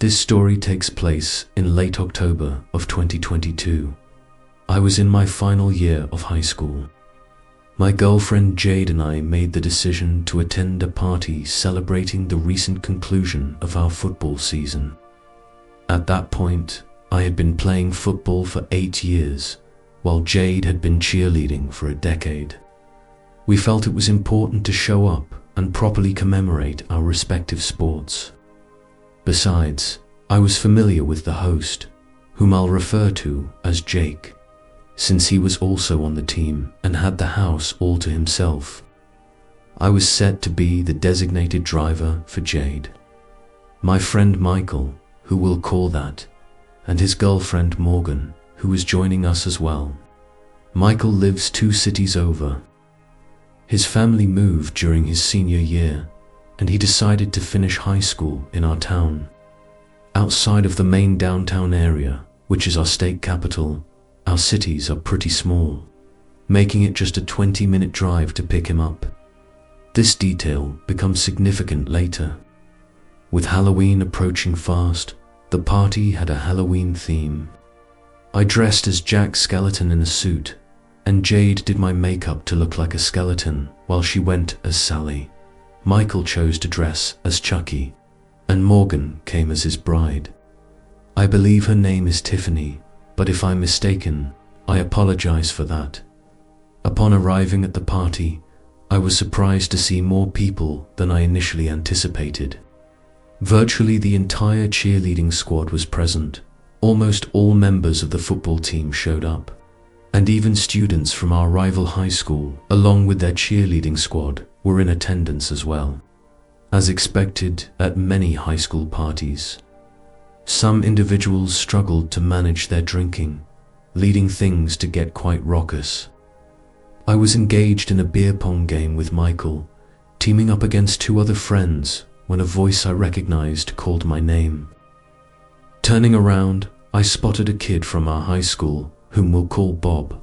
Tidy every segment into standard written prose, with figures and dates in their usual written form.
This story takes place in late October of 2022. I was in my final year of high school. My girlfriend Jade and I made the decision to attend a party celebrating the recent conclusion of our football season. At that point, I had been playing football for 8 years, while Jade had been cheerleading for a decade. We felt it was important to show up and properly commemorate our respective sports. Besides, I was familiar with the host, whom I'll refer to as Jake, since he was also on the team and had the house all to himself. I was set to be the designated driver for Jade. My friend Michael, who we'll call that, and his girlfriend Morgan, who was joining us as well. Michael lives 2 cities over. His family moved during his senior year, and he decided to finish high school in our town. Outside of the main downtown area, which is our state capital, our cities are pretty small, making it just a 20-minute drive to pick him up. This detail becomes significant later. With Halloween approaching fast, the party had a Halloween theme. I dressed as Jack Skeleton in a suit, and Jade did my makeup to look like a skeleton while she went as Sally. Michael chose to dress as Chucky, and Morgan came as his bride. I believe her name is Tiffany, but if I'm mistaken, I apologize for that. Upon arriving at the party, I was surprised to see more people than I initially anticipated. Virtually the entire cheerleading squad was present. Almost all members of the football team showed up, and even students from our rival high school, along with their cheerleading squad, were in attendance as well. As expected at many high school parties, some individuals struggled to manage their drinking, leading things to get quite raucous. I was engaged in a beer pong game with Michael, teaming up against 2 other friends when a voice I recognized called my name. Turning around, I spotted a kid from our high school, whom we'll call Bob,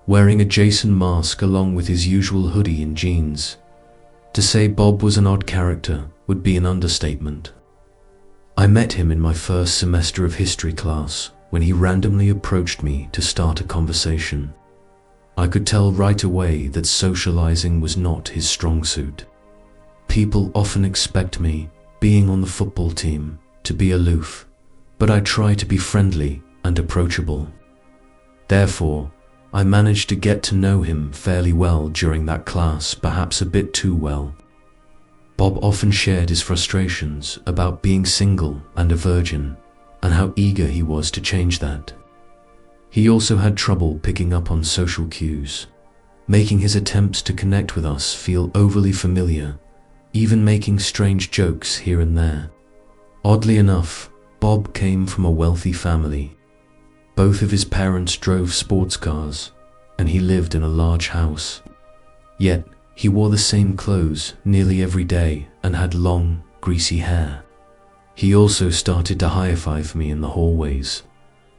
wearing a Jason mask along with his usual hoodie and jeans. To say Bob was an odd character would be an understatement. I met him in my first semester of history class when he randomly approached me to start a conversation. I could tell right away that socializing was not his strong suit. People often expect me, being on the football team, to be aloof, but I try to be friendly and approachable. Therefore, I managed to get to know him fairly well during that class, perhaps a bit too well. Bob often shared his frustrations about being single and a virgin, and how eager he was to change that. He also had trouble picking up on social cues, making his attempts to connect with us feel overly familiar, even making strange jokes here and there. Oddly enough, Bob came from a wealthy family. Both of his parents drove sports cars, and he lived in a large house. Yet, he wore the same clothes nearly every day and had long, greasy hair. He also started to high-five me in the hallways,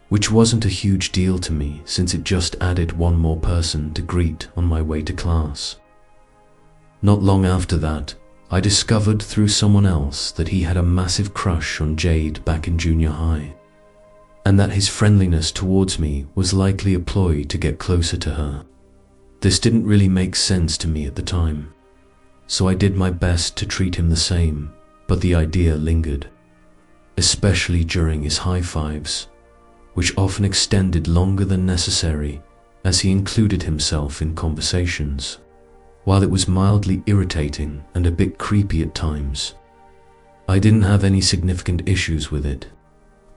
which wasn't a huge deal to me since it just added one more person to greet on my way to class. Not long after that, I discovered through someone else that he had a massive crush on Jade back in junior high, and that his friendliness towards me was likely a ploy to get closer to her. This didn't really make sense to me at the time, so I did my best to treat him the same, but the idea lingered, especially during his high fives, which often extended longer than necessary as he included himself in conversations. While it was mildly irritating and a bit creepy at times, I didn't have any significant issues with it,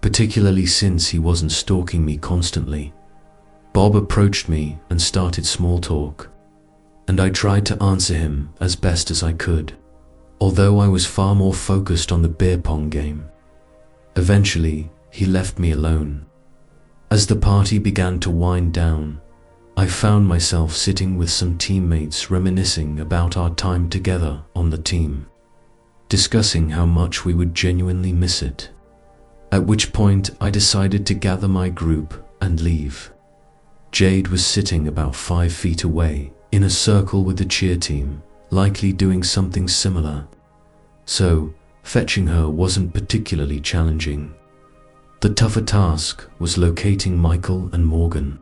particularly since he wasn't stalking me constantly. Bob approached me and started small talk, and I tried to answer him as best as I could, although I was far more focused on the beer pong game. Eventually, he left me alone. As the party began to wind down, I found myself sitting with some teammates reminiscing about our time together on the team, discussing how much we would genuinely miss it. At which point I decided to gather my group and leave. Jade was sitting about 5 feet away in a circle with the cheer team, likely doing something similar. So Fetching her wasn't particularly challenging. The tougher task was locating Michael and Morgan.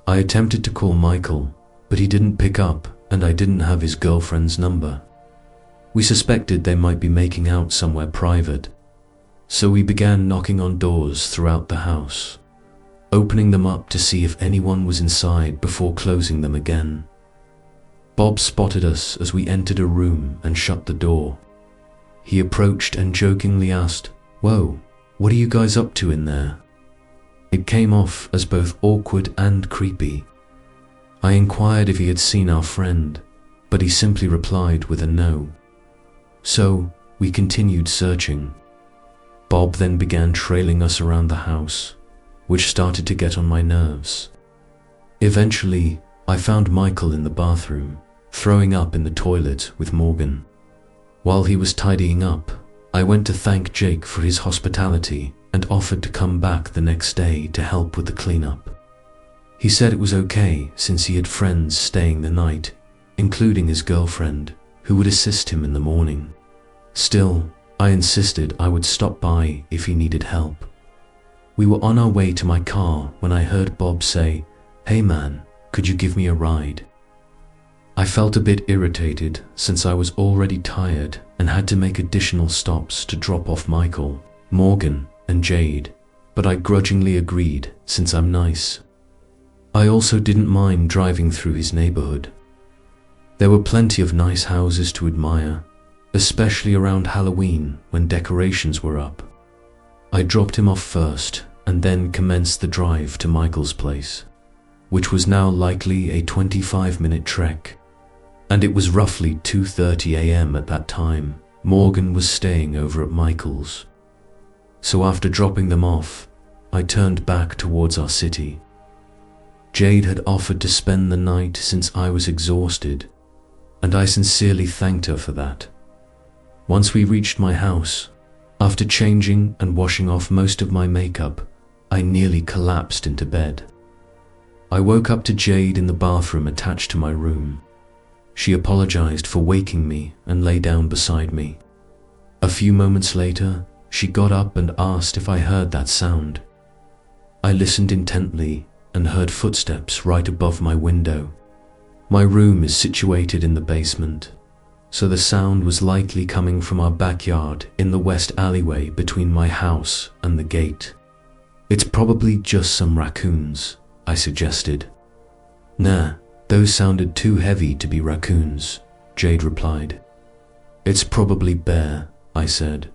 I attempted to call Michael, but he didn't pick up, and I didn't have his girlfriend's number. We suspected they might be making out somewhere private, so we began knocking on doors throughout the house, opening them up to see if anyone was inside before closing them again. Bob spotted us as we entered a room and shut the door. He approached and jokingly asked, "Whoa, what are you guys up to in there?" It came off as both awkward and creepy. I inquired if he had seen our friend, but he simply replied with a no. So we continued searching. Bob then began trailing us around the house, which started to get on my nerves. Eventually, I found Michael in the bathroom, throwing up in the toilet with Morgan. While he was tidying up, I went to thank Jake for his hospitality and offered to come back the next day to help with the cleanup. He said it was okay since he had friends staying the night, including his girlfriend, who would assist him in the morning. Still, I insisted I would stop by if he needed help. We were on our way to my car when I heard Bob say, "Hey man, could you give me a ride?" I felt a bit irritated since I was already tired and had to make additional stops to drop off Michael, Morgan, and Jade, but I grudgingly agreed since I'm nice. I also didn't mind driving through his neighborhood. There were plenty of nice houses to admire, especially around Halloween when decorations were up. I dropped him off first and then commenced the drive to Michael's place, which was now likely a 25-minute trek. And it was roughly 2:30 a.m. at that time. Morgan was staying over at Michael's. So after dropping them off, I turned back towards our city. Jade had offered to spend the night since I was exhausted, and I sincerely thanked her for that. Once we reached my house, after changing and washing off most of my makeup, I nearly collapsed into bed. I woke up to Jade in the bathroom attached to my room. She apologized for waking me and lay down beside me. A few moments later, she got up and asked if I heard that sound. I listened intently and heard footsteps right above my window. My room is situated in the basement, so the sound was likely coming from our backyard in the west alleyway between my house and the gate. "It's probably just some raccoons," I suggested. "Nah, those sounded too heavy to be raccoons," Jade replied. "It's probably Bear," I said,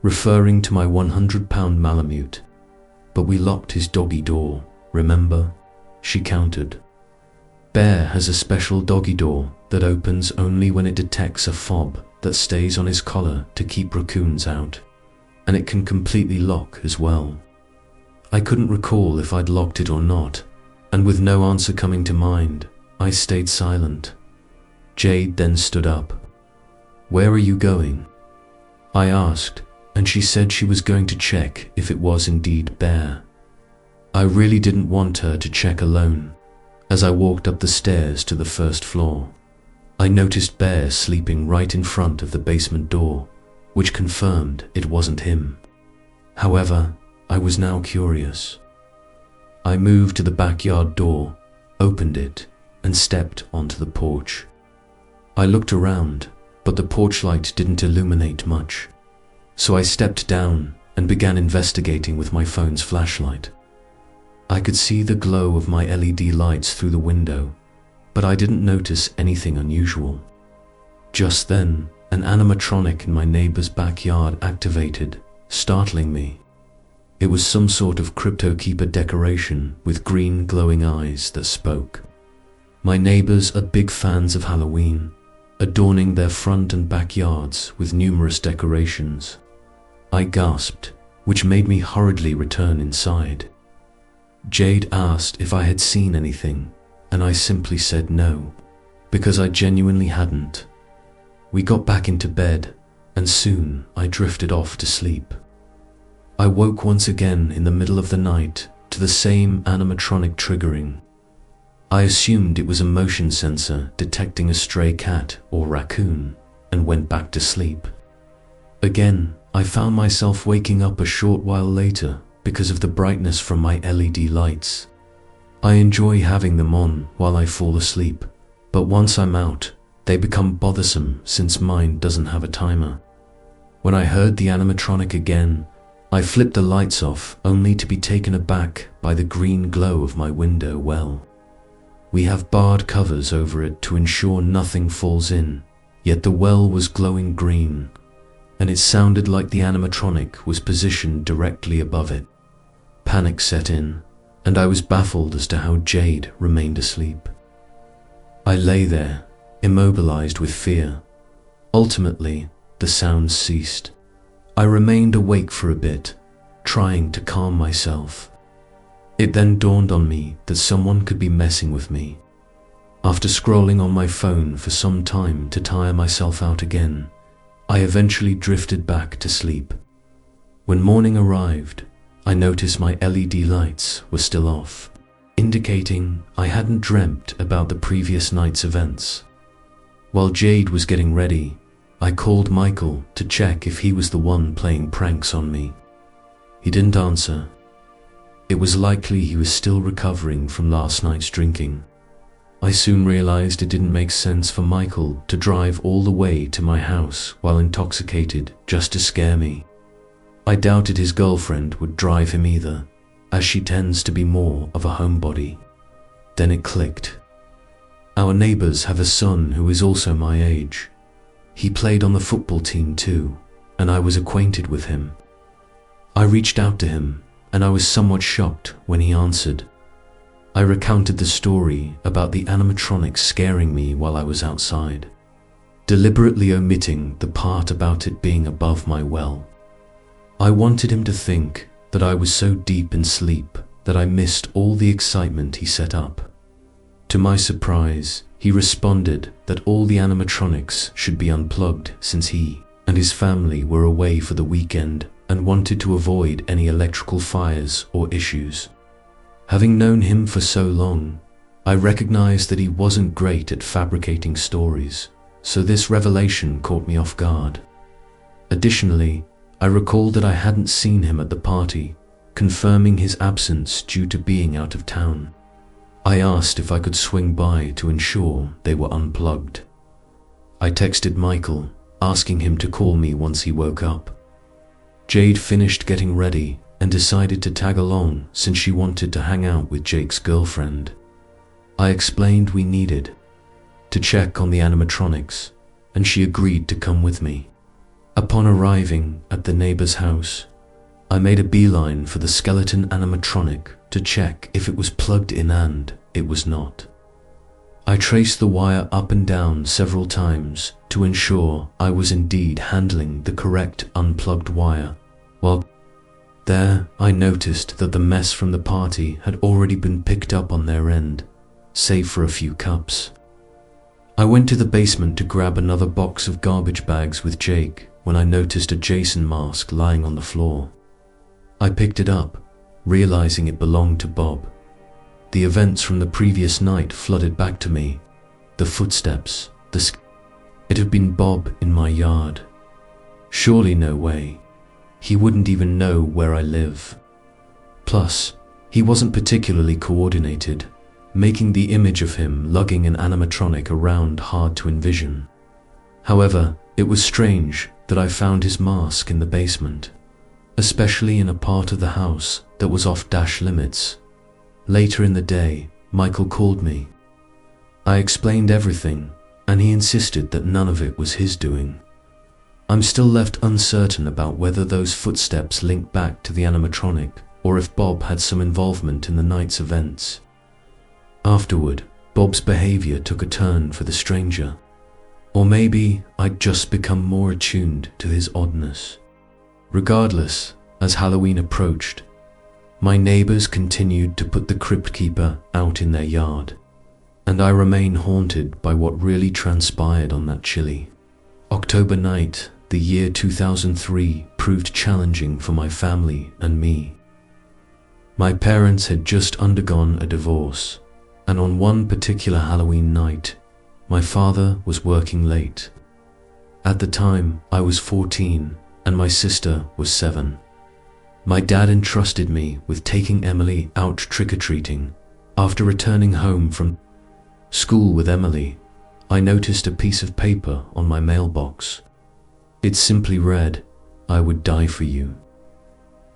referring to my 100-pound Malamute. "But we locked his doggy door, remember?" She countered. "Bear has a special doggy door that opens only when it detects a fob that stays on his collar to keep raccoons out, and it can completely lock as well." I couldn't recall if I'd locked it or not, and with no answer coming to mind, I stayed silent. Jade then stood up. "Where are you going?" I asked, and she said she was going to check if it was indeed Bear. I really didn't want her to check alone. As I walked up the stairs to the first floor, I noticed Bear sleeping right in front of the basement door, which confirmed it wasn't him. However, I was now curious. I moved to the backyard door, opened it, and stepped onto the porch. I looked around, but the porch light didn't illuminate much, so I stepped down and began investigating with my phone's flashlight. I could see the glow of my LED lights through the window, but I didn't notice anything unusual. Just then, an animatronic in my neighbor's backyard activated, startling me. It was some sort of crypto keeper decoration with green glowing eyes that spoke. My neighbors are big fans of Halloween, adorning their front and backyards with numerous decorations. I gasped, which made me hurriedly return inside. Jade asked if I had seen anything, and I simply said no, because I genuinely hadn't. We got back into bed, and soon I drifted off to sleep. I woke once again in the middle of the night to the same animatronic triggering. I assumed it was a motion sensor detecting a stray cat or raccoon and went back to sleep. Again, I found myself waking up a short while later because of the brightness from my LED lights. I enjoy having them on while I fall asleep, but once I'm out, they become bothersome since mine doesn't have a timer. When I heard the animatronic again, I flipped the lights off only to be taken aback by the green glow of my window well. We have barred covers over it to ensure nothing falls in, yet the well was glowing green, and it sounded like the animatronic was positioned directly above it. Panic set in, and I was baffled as to how Jade remained asleep. I lay there, immobilized with fear. Ultimately, the sounds ceased. I remained awake for a bit, trying to calm myself. It then dawned on me that someone could be messing with me. After scrolling on my phone for some time to tire myself out again, I eventually drifted back to sleep. When morning arrived, I noticed my LED lights were still off, indicating I hadn't dreamt about the previous night's events. While Jade was getting ready, I called Michael to check if he was the one playing pranks on me. He didn't answer. It was likely he was still recovering from last night's drinking. I soon realized it didn't make sense for Michael to drive all the way to my house while intoxicated just to scare me. I doubted his girlfriend would drive him either, as she tends to be more of a homebody. Then it clicked. Our neighbors have a son who is also my age. He played on the football team too, and I was acquainted with him. I reached out to him, and I was somewhat shocked when he answered. I recounted the story about the animatronic scaring me while I was outside, deliberately omitting the part about it being above my well. I wanted him to think that I was so deep in sleep that I missed all the excitement he set up. To my surprise, he responded that all the animatronics should be unplugged since he and his family were away for the weekend and wanted to avoid any electrical fires or issues. Having known him for so long, I recognized that he wasn't great at fabricating stories, so this revelation caught me off guard. Additionally, I recalled that I hadn't seen him at the party, confirming his absence due to being out of town. I asked if I could swing by to ensure they were unplugged. I texted Michael, asking him to call me once he woke up. Jade finished getting ready and decided to tag along since she wanted to hang out with Jake's girlfriend. I explained we needed to check on the animatronics, and she agreed to come with me. Upon arriving at the neighbor's house, I made a beeline for the skeleton animatronic to check if it was plugged in, and it was not. I traced the wire up and down several times to ensure I was indeed handling the correct unplugged wire. While there, I noticed that the mess from the party had already been picked up on their end, save for a few cups. I went to the basement to grab another box of garbage bags with Jake when I noticed a Jason mask lying on the floor. I picked it up, realizing it belonged to Bob. The events from the previous night flooded back to me. The footsteps, it had been Bob in my yard. Surely no way. He wouldn't even know where I live. Plus, he wasn't particularly coordinated, making the image of him lugging an animatronic around hard to envision. However, it was strange that I found his mask in the basement, especially in a part of the house that was off dash limits. Later in the day, Michael called me. I explained everything, and he insisted that none of it was his doing. I'm still left uncertain about whether those footsteps link back to the animatronic or if Bob had some involvement in the night's events. Afterward, Bob's behavior took a turn for the stranger. Or maybe I'd just become more attuned to his oddness. Regardless, as Halloween approached, my neighbors continued to put the crypt keeper out in their yard, and I remain haunted by what really transpired on that chilly October night. The year 2003 proved challenging for my family and me. My parents had just undergone a divorce, and on one particular Halloween night, my father was working late. At the time, I was 14, and my sister was 7. My dad entrusted me with taking Emily out trick-or-treating. After returning home from school with Emily, I noticed a piece of paper on my mailbox. It simply read, "I would die for you."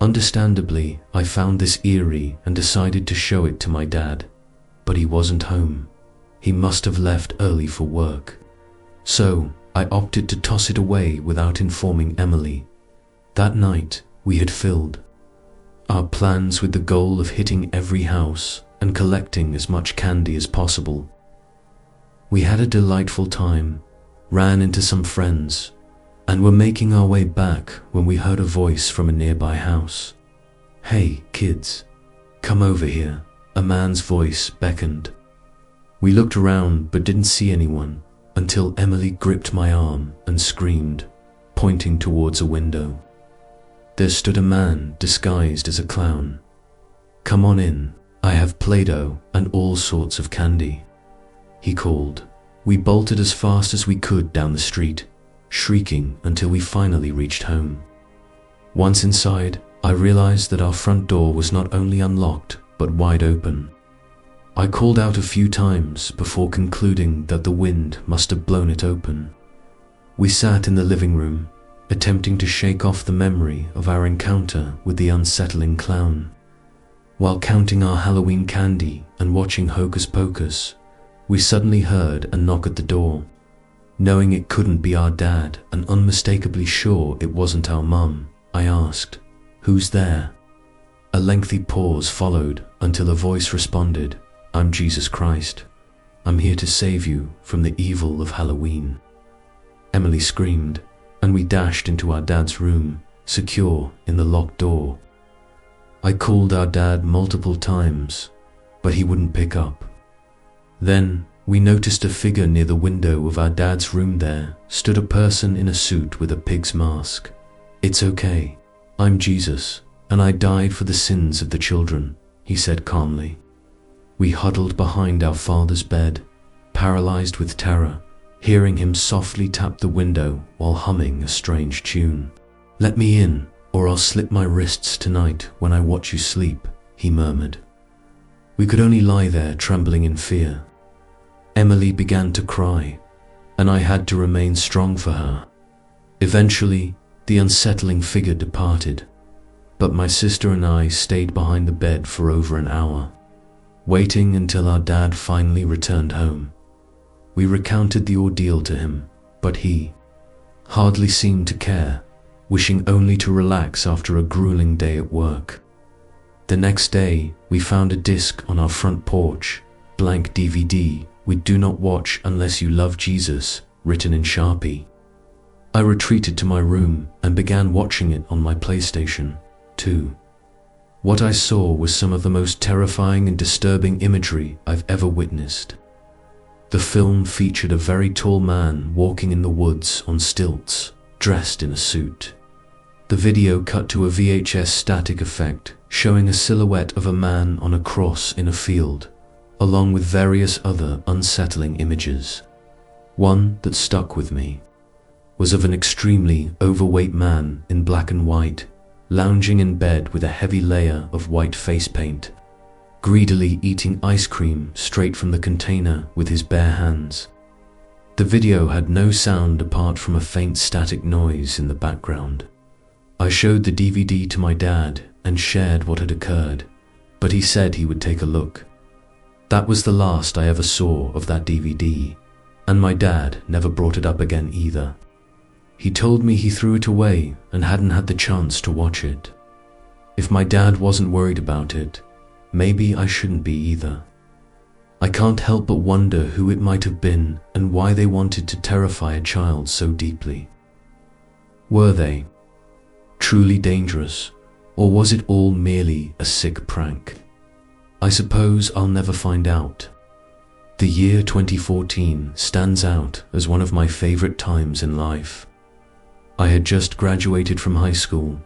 Understandably, I found this eerie and decided to show it to my dad, but he wasn't home. He must have left early for work. So, I opted to toss it away without informing Emily. That night, we had filled our plans with the goal of hitting every house and collecting as much candy as possible. We had a delightful time, ran into some friends, and were making our way back when we heard a voice from a nearby house. "Hey, kids, come over here," a man's voice beckoned. We looked around but didn't see anyone until Emily gripped my arm and screamed, pointing towards a window. There stood a man disguised as a clown. "Come on in, I have Play-Doh and all sorts of candy," he called. We bolted as fast as we could down the street, shrieking until we finally reached home. Once inside, I realized that our front door was not only unlocked but wide open. I called out a few times before concluding that the wind must have blown it open. We sat in the living room, attempting to shake off the memory of our encounter with the unsettling clown. While counting our Halloween candy and watching Hocus Pocus, we suddenly heard a knock at the door. Knowing it couldn't be our dad and unmistakably sure it wasn't our mum, I asked, "Who's there?" A lengthy pause followed until a voice responded, "I'm Jesus Christ. I'm here to save you from the evil of Halloween." Emily screamed, and we dashed into our dad's room, secure in the locked door. I called our dad multiple times, but he wouldn't pick up. Then, we noticed a figure near the window of our dad's room. There stood a person in a suit with a pig's mask. "It's okay. I'm Jesus, and I died for the sins of the children," he said calmly. We huddled behind our father's bed, paralyzed with terror, hearing him softly tap the window while humming a strange tune. "Let me in, or I'll slit my wrists tonight when I watch you sleep," he murmured. We could only lie there trembling in fear. Emily began to cry, and I had to remain strong for her. Eventually, the unsettling figure departed, but my sister and I stayed behind the bed for over an hour, waiting until our dad finally returned home. We recounted the ordeal to him, but he hardly seemed to care, wishing only to relax after a grueling day at work. The next day, we found a disc on our front porch, blank DVD, "We do not watch unless you love Jesus," written in Sharpie. I retreated to my room and began watching it on my PlayStation 2. What I saw was some of the most terrifying and disturbing imagery I've ever witnessed. The film featured a very tall man walking in the woods on stilts, dressed in a suit. The video cut to a VHS static effect, showing a silhouette of a man on a cross in a field, along with various other unsettling images. One that stuck with me was of an extremely overweight man in black and white, lounging in bed with a heavy layer of white face paint, greedily eating ice cream straight from the container with his bare hands. The video had no sound apart from a faint static noise in the background. I showed the DVD to my dad and shared what had occurred, but he said he would take a look. That was the last I ever saw of that DVD, and my dad never brought it up again either. He told me he threw it away and hadn't had the chance to watch it. If my dad wasn't worried about it, maybe I shouldn't be either. I can't help but wonder who it might have been and why they wanted to terrify a child so deeply. Were they truly dangerous, or was it all merely a sick prank? I suppose I'll never find out. The year 2014 stands out as one of my favorite times in life. I had just graduated from high school,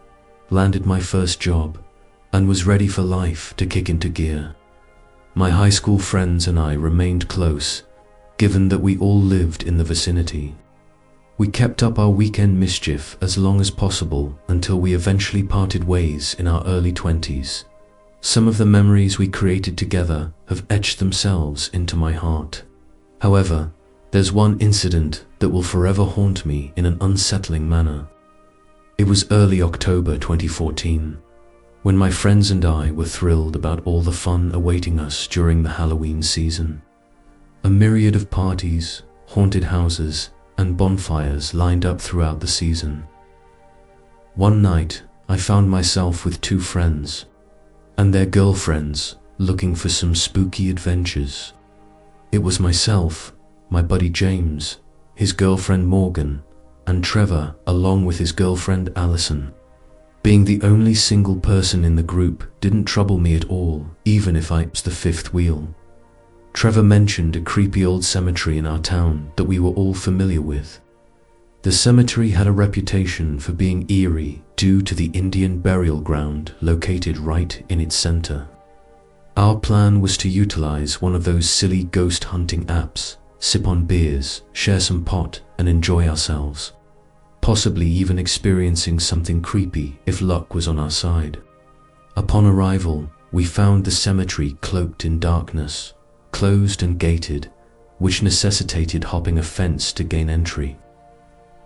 landed my first job, and was ready for life to kick into gear. My high school friends and I remained close, given that we all lived in the vicinity. We kept up our weekend mischief as long as possible until we eventually parted ways in our early 20s. Some of the memories we created together have etched themselves into my heart. However, there's one incident that will forever haunt me in an unsettling manner. It was early October 2014, when my friends and I were thrilled about all the fun awaiting us during the Halloween season. A myriad of parties, haunted houses, and bonfires lined up throughout the season. One night, I found myself with two friends and their girlfriends looking for some spooky adventures. It was myself, my buddy James, his girlfriend Morgan, and Trevor along with his girlfriend Allison. Being the only single person in the group didn't trouble me at all, even if I was the fifth wheel. Trevor mentioned a creepy old cemetery in our town that we were all familiar with. The cemetery had a reputation for being eerie due to the Indian burial ground located right in its center. Our plan was to utilize one of those silly ghost hunting apps, sip on beers, share some pot, and enjoy ourselves, possibly even experiencing something creepy if luck was on our side. Upon arrival, we found the cemetery cloaked in darkness, closed and gated, which necessitated hopping a fence to gain entry.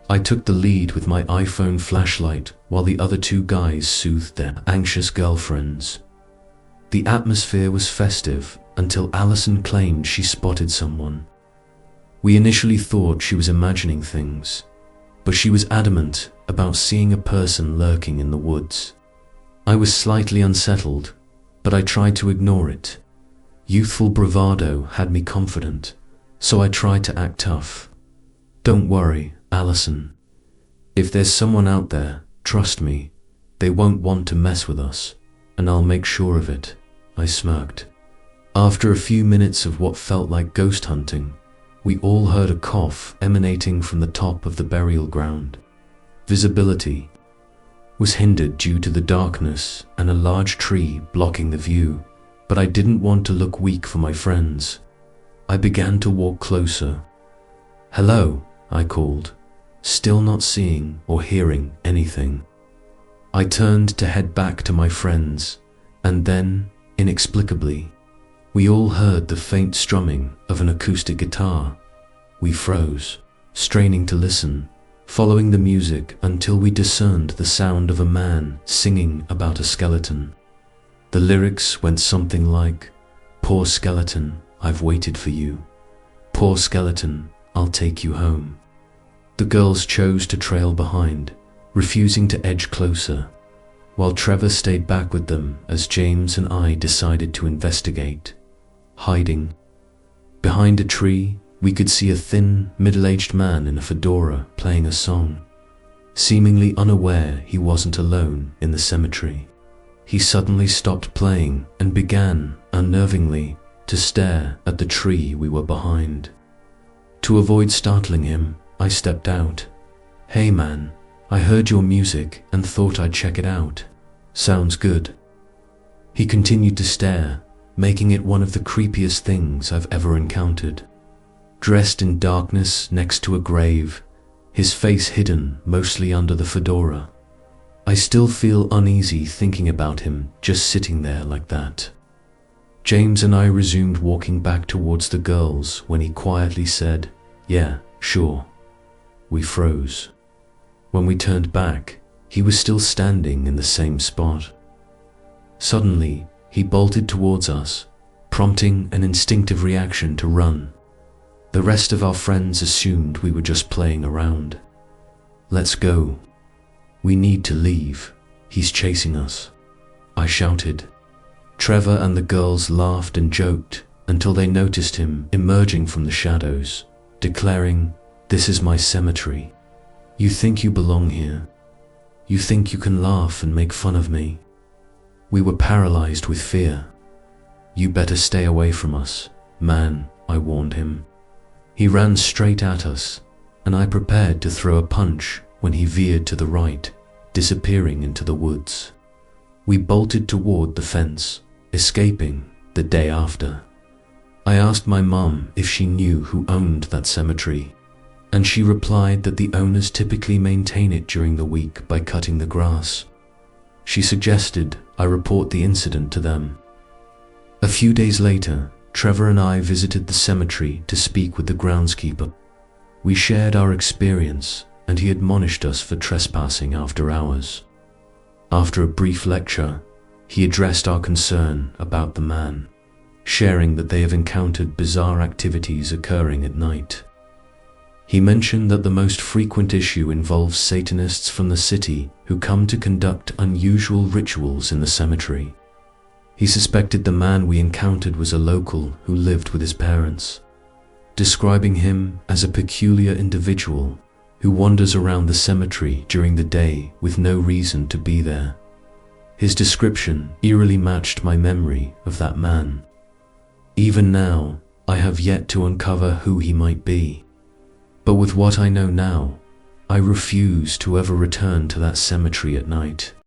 I took the lead with my iPhone flashlight while the other two guys soothed their anxious girlfriends. The atmosphere was festive until Allison claimed she spotted someone. We initially thought she was imagining things, but she was adamant about seeing a person lurking in the woods. I was slightly unsettled, but I tried to ignore it. Youthful bravado had me confident, so I tried to act tough. "Don't worry, Allison. If there's someone out there, trust me, they won't want to mess with us, and I'll make sure of it," I smirked. After a few minutes of what felt like ghost hunting, we all heard a cough emanating from the top of the burial ground. Visibility was hindered due to the darkness and a large tree blocking the view, but I didn't want to look weak for my friends. I began to walk closer. "Hello," I called, still not seeing or hearing anything. I turned to head back to my friends, and then, inexplicably, we all heard the faint strumming of an acoustic guitar. We froze, straining to listen, following the music until we discerned the sound of a man singing about a skeleton. The lyrics went something like, "Poor skeleton, I've waited for you. Poor skeleton, I'll take you home." The girls chose to trail behind, refusing to edge closer, while Trevor stayed back with them as James and I decided to investigate. Hiding behind a tree, we could see a thin, middle-aged man in a fedora playing a song. Seemingly unaware he wasn't alone in the cemetery, he suddenly stopped playing and began, unnervingly, to stare at the tree we were behind. To avoid startling him, I stepped out. "Hey man, I heard your music and thought I'd check it out. Sounds good." He continued to stare, making it one of the creepiest things I've ever encountered. Dressed in darkness next to a grave, his face hidden mostly under the fedora. I still feel uneasy thinking about him just sitting there like that. James and I resumed walking back towards the girls when he quietly said, "Yeah, sure." We froze. When we turned back, he was still standing in the same spot. Suddenly, he bolted towards us, prompting an instinctive reaction to run. The rest of our friends assumed we were just playing around. "Let's go. We need to leave. He's chasing us," I shouted. Trevor and the girls laughed and joked until they noticed him emerging from the shadows, declaring, "This is my cemetery. You think you belong here? You think you can laugh and make fun of me?" We were paralyzed with fear. "You better stay away from us, man," I warned him. He ran straight at us, and I prepared to throw a punch when he veered to the right, disappearing into the woods. We bolted toward the fence, escaping the day after. I asked my mum if she knew who owned that cemetery, and she replied that the owners typically maintain it during the week by cutting the grass. She suggested I report the incident to them. A few days later, Trevor and I visited the cemetery to speak with the groundskeeper. We shared our experience, and he admonished us for trespassing after hours. After a brief lecture, he addressed our concern about the man, sharing that they have encountered bizarre activities occurring at night. He mentioned that the most frequent issue involves Satanists from the city who come to conduct unusual rituals in the cemetery. He suspected the man we encountered was a local who lived with his parents, describing him as a peculiar individual who wanders around the cemetery during the day with no reason to be there. His description eerily matched my memory of that man. Even now, I have yet to uncover who he might be. But with what I know now, I refuse to ever return to that cemetery at night.